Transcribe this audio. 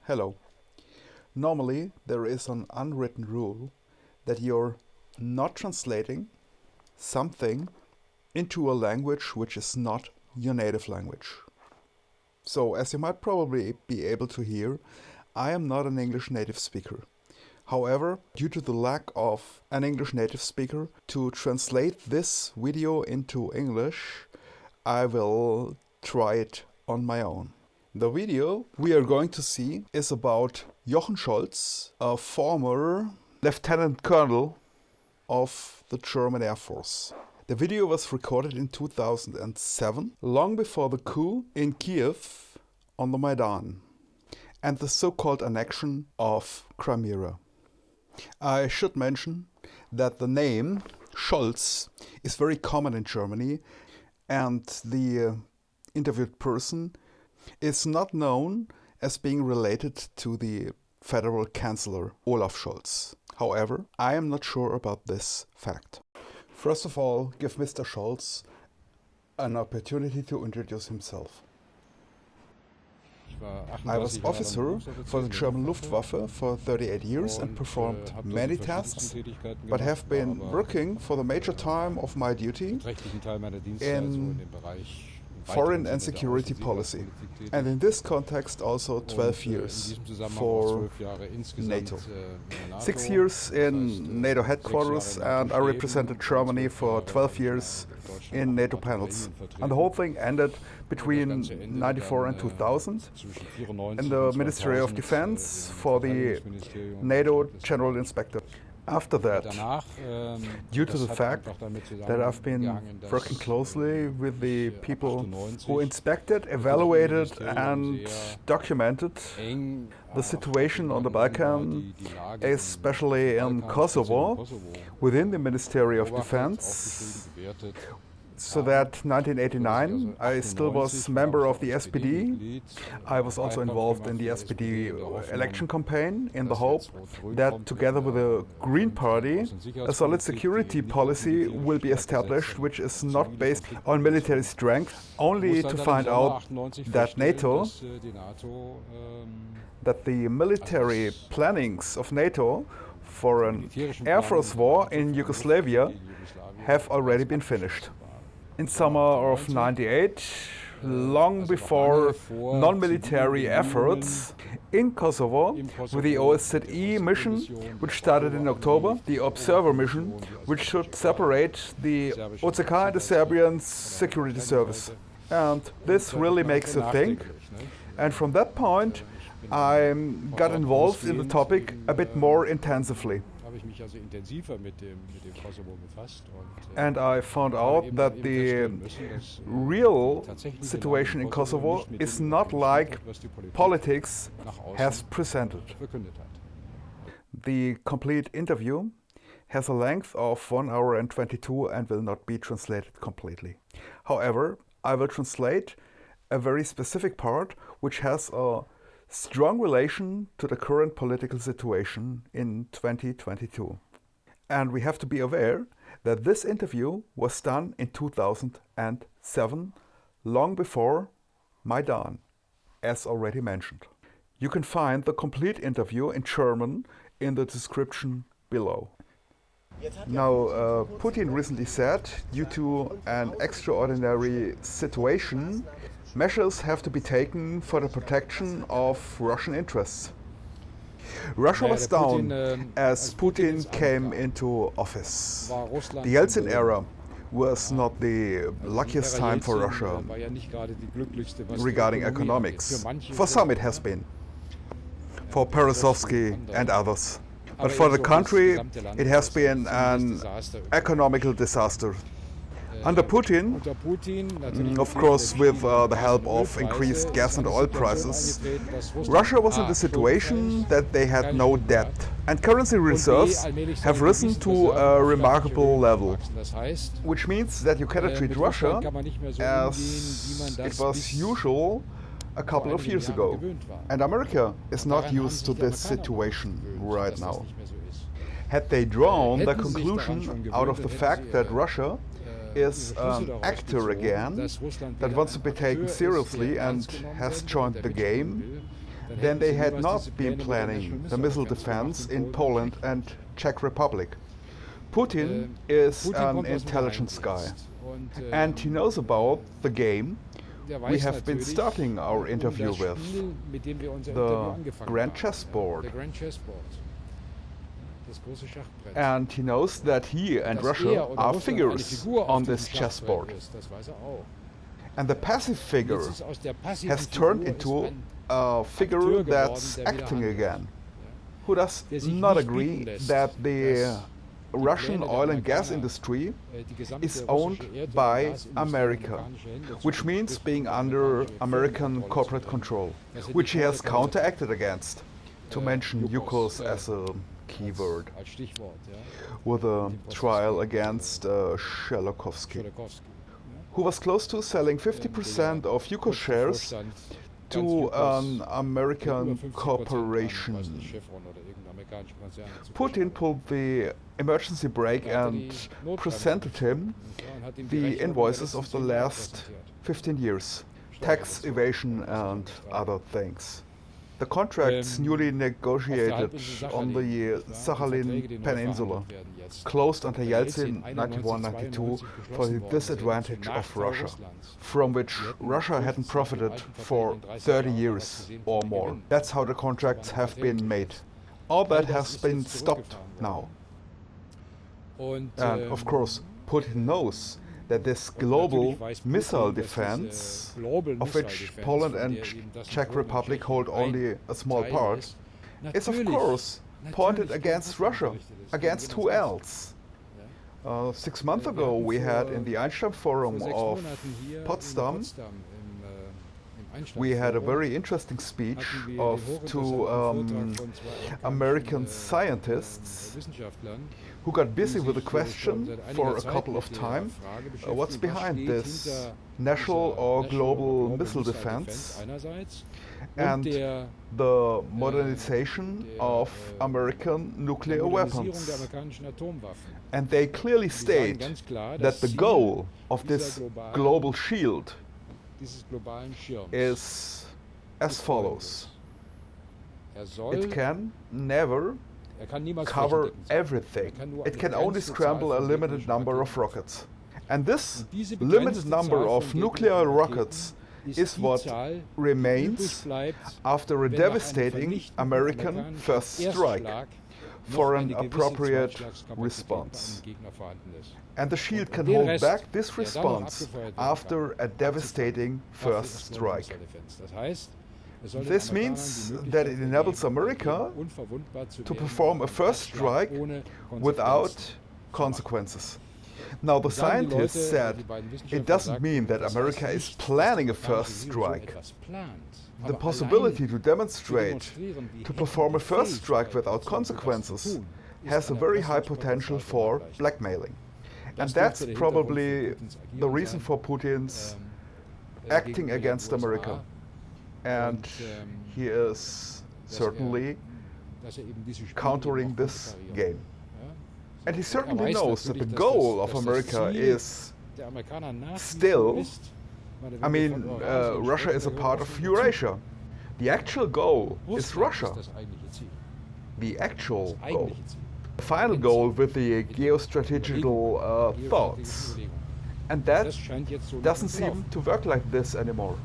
Hello. Normally, there is an unwritten rule that you're not translating something into a language which is not your native language. So, as you might probably be able to hear, I am not an English native speaker. However, due to the lack of an English native speaker to translate this video into English, I will try it on my own. The video we are going to see is about Jochen Scholz, a former lieutenant colonel of the German Air Force. The video was recorded in 2007, long before the coup in Kiev on the Maidan and the so-called annexion of Crimea. I should mention that the name Scholz is very common in Germany, and the interviewed person is not known as being related to the federal chancellor Olaf Scholz. However, I am not sure about this fact. First of all, give Mr. Scholz an opportunity to introduce himself. I was officer for the German Luftwaffe for 38 years and performed many tasks, but have been working for the major time of my duty in foreign and security policy, and in this context also 12 years for NATO. 6 years in NATO headquarters, and I represented Germany for 12 years in NATO panels. And the whole thing ended between 1994 and 2000 in the Ministry of Defense for the NATO General Inspector. After that, due to the fact that I've been working closely with the people who inspected, evaluated and documented the situation on the Balkan, especially in Kosovo, within the Ministry of Defense, so that 1989 I still was member of the SPD. I was also involved in the SPD election campaign in the hope that together with the Green Party a solid security policy will be established which is not based on military strength, only to find out that that the military plannings of NATO for an Air Force war in Yugoslavia have already been finished. In summer of '98, long before non-military efforts in Kosovo, with the OSZE mission, which started in October, the Observer mission, which should separate the OCK and the Serbian Security Service. And this really makes a thing. And from that point, I got involved in the topic a bit more intensively. And I found out that the real situation in Kosovo is not like politics has presented. The complete interview has a length of 1 hour and 22 and will not be translated completely. However, I will translate a very specific part which has a strong relation to the current political situation in 2022. And we have to be aware that this interview was done in 2007, long before Maidan, as already mentioned. You can find the complete interview in German in the description below. Now, Putin recently said, due to an extraordinary situation, measures have to be taken for the protection of Russian interests. Russia was down as Putin came into office. The Yeltsin era was not the luckiest time for Russia regarding economics. For some it has been, for Peresovsky and others. But for the country it has been an economical disaster. Under Putin, of course with the help of increased gas and oil prices, Russia was in the situation that they had no debt. And currency reserves have risen to a remarkable level. Which means that you cannot treat Russia as it was usual a couple of years ago. And America is not used to this situation right now. Had they drawn the conclusion out of the fact that Russia is an actor again that wants to be taken seriously and has joined the game, then they had not been planning the missile defense in Poland and Czech Republic. Putin is an intelligence guy, and he knows about the game we have been starting our interview with, the grand chessboard. And he knows that he and Russia are figures on this chessboard. And the passive figure has turned into a figure that's acting again, who does not agree that the Russian oil and gas industry is owned by America, which means being under American corporate control, which he has counteracted against, to mention Yukos as a keyword, with a trial against Sherlokovsky, who was close to selling 50% of Yukos shares to an American corporation. Putin pulled the emergency brake and presented him the invoices of the last 15 years, tax evasion and other things. The contracts newly negotiated on the Sakhalin Peninsula closed under Yeltsin 91-92 for the disadvantage of Russia, from which Russia hadn't profited for 30 years or more. That's how the contracts have been made. All that has been stopped now. And of course, Putin knows that this global missile defense, of which Poland and Czech Republic hold only a small part, is of course pointed against Russia. Against who else? 6 months ago we had in the Einstein Forum of Potsdam, we had a very interesting speech of two American scientists who got busy with the question for a couple of times, what's behind this national or global missile defense and the modernization of American nuclear weapons. And they clearly state that the goal of this global shield is as follows. It can never cover everything. It can only scramble a limited number of rockets. And this limited number of nuclear rockets is what remains after a devastating American first strike for an appropriate response. And the shield can hold back this response after a devastating first strike. This means that it enables America to perform a first strike without consequences. Now, the scientists said it doesn't mean that America is planning a first strike. The possibility to demonstrate to perform a first strike without consequences has a very high potential for blackmailing. And that's probably the reason for Putin's acting against America. And he is certainly countering this game. And he certainly knows that the goal of America is still, Russia is a part of Eurasia. The actual goal is Russia. The actual goal. The final goal with the geostrategical thoughts. And that doesn't seem to work like this anymore.